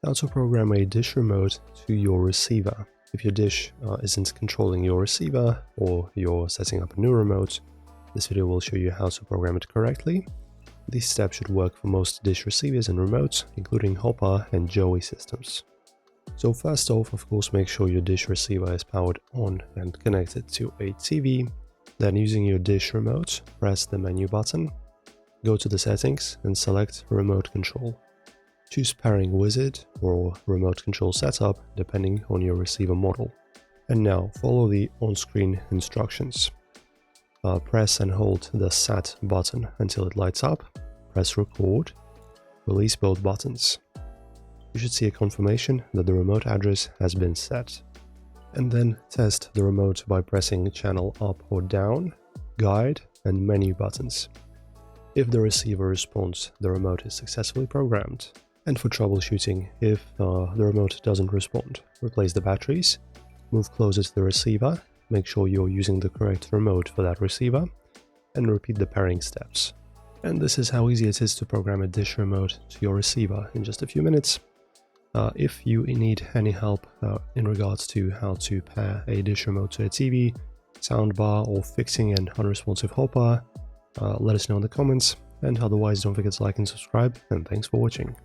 How to program a dish remote to your receiver. If your dish isn't controlling your receiver or you're setting up a new remote, this video will show you how to program it correctly. These steps should work for most dish receivers and remotes, including Hopper and Joey systems. So first off, of course, make sure your dish receiver is powered on and connected to a TV. Then using your dish remote, press the menu button, go to the settings and select Remote Control. Choose Pairing Wizard or Remote Control Setup depending on your receiver model. And now follow the on-screen instructions. Press and hold the Set button until it lights up. Press Record. Release both buttons. You should see a confirmation that the remote address has been set. And then test the remote by pressing Channel Up or Down, Guide and Menu buttons. If the receiver responds, the remote is successfully programmed. And for troubleshooting, if the remote doesn't respond, replace the batteries, move closer to the receiver, make sure you're using the correct remote for that receiver, and repeat the pairing steps. And this is how easy it is to program a dish remote to your receiver in just a few minutes. If you need any help in regards to how to pair a dish remote to a TV, soundbar, or fixing an unresponsive Hopper, let us know in the comments, and otherwise don't forget to like and subscribe, and thanks for watching.